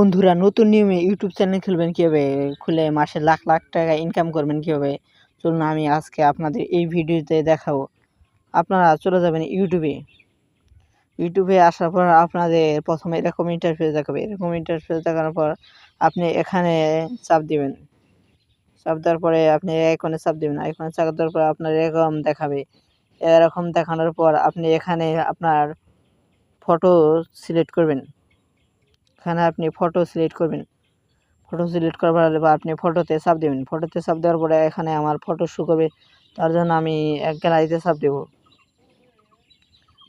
বন্ধুরা, নতুন নিয়মে ইউটিউব চ্যানেল খুলবেন কীভাবে, খুলে মাসে লাখ লাখ টাকা ইনকাম করবেন কীভাবে, চলুন আমি আজকে আপনাদের এই ভিডিওতে দেখাবো। আপনারা চলে যাবেন ইউটিউবে আসার পর আপনাদের প্রথমে এরকম ইন্টারফেস দেখাবে। এরকম ইন্টারফেস দেখানোর পর আপনি এখানে চাপ দিবেন। চাপ দেওয়ার পরে আপনি আইকনে চাপ দিবেন। আইকনে চাপ দেওয়ার পর আপনার এরকম দেখাবে। এরকম দেখানোর পর আপনি এখানে আপনার ফটো সিলেক্ট করবেন। এখানে আপনি ফটো সিলেক্ট করবেন। ফটো সিলেক্ট করার পরে আপনি ফটোতে চাপ দেবেন। ফটোতে চাপ দেওয়ার পরে এখানে আমার ফটো শো করবে। তার জন্য আমি গ্যালারিতে চাপ দেব।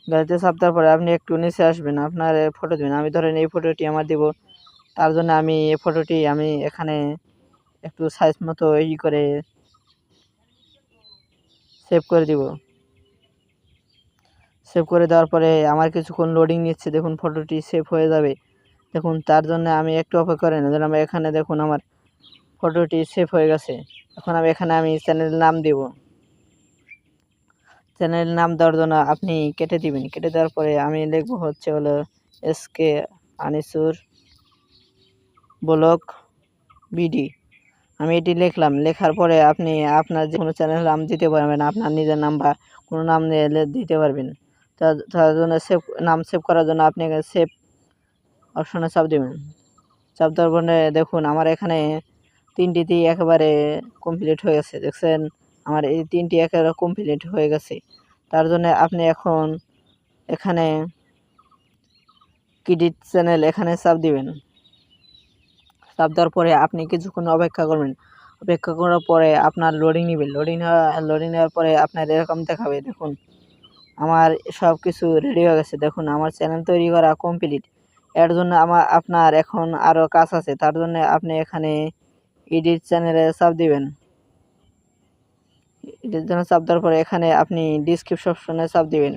গ্যালারিতে চাপ দেওয়ার পরে আপনি একটু নিচে আসবেন, আপনার ফটো দেবেন। আমি ধরেন এই ফটোটি আমার দেব। তার জন্য আমি এই ফটোটি আমি এখানে একটু সাইজ মতো করে সেভ করে দিব। সেভ করে দেওয়ার পরে আমার কিছুক্ষণ লোডিং নিচ্ছে, দেখুন ফটোটি সেভ হয়ে যাবে। দেখুন, তার জন্য আমি একটু অপেক্ষা করেন। আমি এখানে দেখুন আমার ফটোটি সেভ হয়ে গেছে। এখন এখানে আমি চ্যানেলের নাম দেব। চ্যানেলের নাম দেওয়ার জন্য আপনি কেটে দিবেন। কেটে দেওয়ার পরে আমি লিখব হলো এসকে আনিসুর ব্লগ বিডি। আমি এটি লিখলাম। লেখার পরে আপনি আপনার যে কোনো চ্যানেলের নাম দিতে পারবেন, আপনার নিজের নাম বা কোনো নাম দিতে পারবেন। তার জন্য নাম সেভ করার জন্য আপনি সেভ অপশনে চাপ দেবেন। চাপ দেওয়ার পরে দেখুন আমার এখানে তিনটিতেই একেবারে কমপ্লিট হয়ে গেছে। দেখছেন, আমার এই তিনটি একেবারে কমপ্লিট হয়ে গেছে। তার জন্য আপনি এখন এখানে ক্রেডিট চ্যানেল এখানে চাপ দিবেন। চাপ দেওয়ার পরে আপনি কিছুক্ষণ অপেক্ষা করবেন। অপেক্ষা করার পরে আপনার লোডিং নেবেন। লোডিং নেওয়ার পরে আপনার এরকম দেখাবে। দেখুন আমার সব কিছু রেডি হয়ে গেছে। দেখুন আমার চ্যানেল তৈরি করা কমপ্লিট। এর জন্য আপনার এখন আরও কাজ আছে। তার জন্য আপনি এখানে এডিট চ্যানেলে চাপ দিবেন। এডিট চ্যানেলে চাপ দেওয়ার পরে এখানে আপনি ডিসক্রিপশন অপশনে চাপ দিবেন।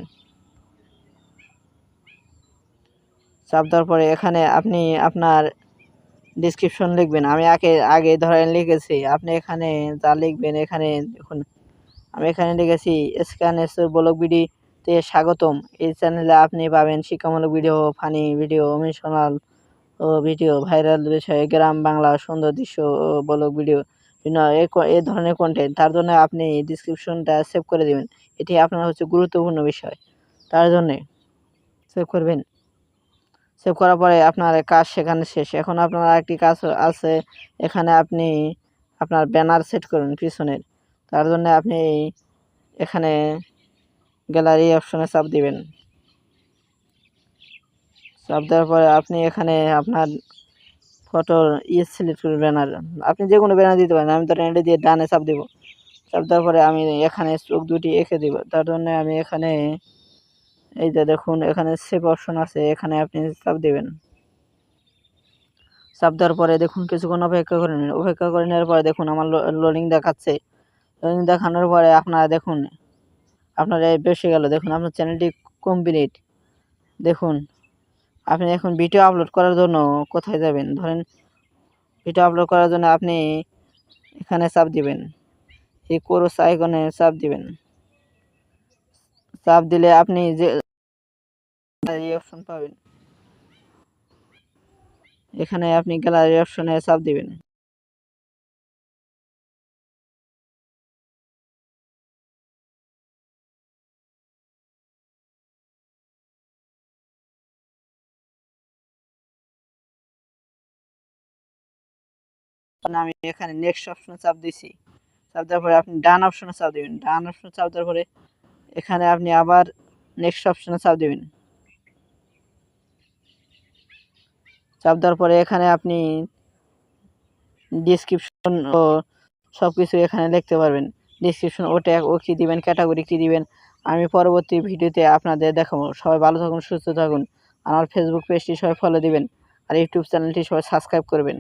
চাপ দেওয়ার পরে এখানে আপনি আপনার ডিসক্রিপশন লিখবেন। আমি আগে ধরেন লিখেছি। আপনি এখানে যা লিখবেন, এখানে দেখুন আমি এখানে লিখেছি এসকে ব্লগ ভিডিওতে স্বাগতম। এই চ্যানেলে আপনি পাবেন শিক্ষামূলক ভিডিও, ফানি ভিডিও, অনুশীলন ও ভিডিও, ভাইরাল বিষয়ে, গ্রাম বাংলা, সুন্দর দৃশ্য ও ব্লগ ভিডিও, এই ধরনের কন্টেন্ট। তার জন্য আপনি ডিসক্রিপশনটা সেভ করে দেবেন। এটি আপনার গুরুত্বপূর্ণ বিষয়। তার জন্যে সেভ করবেন। সেভ করার পরে আপনার কাজ সেখানে শেষ। এখন আপনার আরেকটি কাজ আছে। এখানে আপনি আপনার ব্যানার সেট করুন পিছনের। তার জন্য আপনি এখানে গ্যালারি অপশনে চাপ দিবেন। চাপ দেওয়ার পরে আপনি এখানে আপনার ফটোর সিলেক্ট করবেন ব্যানার। আপনি যে কোনো ব্যানার দিতে পারেন। আমি ধরেন এটা দিয়ে ডানে চাপ দেবো। চাপ দেওয়ার পরে আমি এখানে চোখ দুটি এঁকে দেব। তার জন্য আমি এখানে এই যে দেখুন এখানে সেভ অপশন আছে, এখানে আপনি চাপ দেবেন। চাপ দেওয়ার পরে দেখুন কিছুক্ষণ অপেক্ষা করে নিন। অপেক্ষা করে নেওয়ার পরে দেখুন আমার লোডিং দেখাচ্ছে। লোডিং দেখানোর পরে আপনারা দেখুন আপনার বেসে গেল। দেখুন আপনার চ্যানেলটি কমপ্লিট। দেখুন আপনি এখন ভিডিও আপলোড করার জন্য কোথায় যাবেন, ধরেন ভিডিও আপলোড করার জন্য আপনি এখানে চাপ দিবেন। এই ক্রস আইকনে চাপ দিবেন। চাপ দিলে আপনি যে অপশন পাবেন, এখানে আপনি গ্যালারি অপশনে চাপ দিবেন। আমি এখানে নেক্সট অপশনে চাপ দিছি। চাপ দেওয়ার পরে আপনি ডান অপশনে চাপ দিবেন। ডান অপশনে চাপ দেওয়ার পরে এখানে আপনি আবার নেক্সট অপশনে চাপ দিবেন। চাপ দেওয়ার পরে এখানে আপনি ডিসক্রিপশন ও সব কিছু এখানে লিখতে পারবেন। ডিসক্রিপশন ও কী দিবেন, ক্যাটাগরি কী দিবেন, আমি পরবর্তী ভিডিওতে আপনাদের দেখাবো। সবাই ভালো থাকুন, সুস্থ থাকুন। আমার ফেসবুক পেজটি সবাই ফলো দিবেন আর ইউটিউব চ্যানেলটি সবাই সাবস্ক্রাইব করবেন।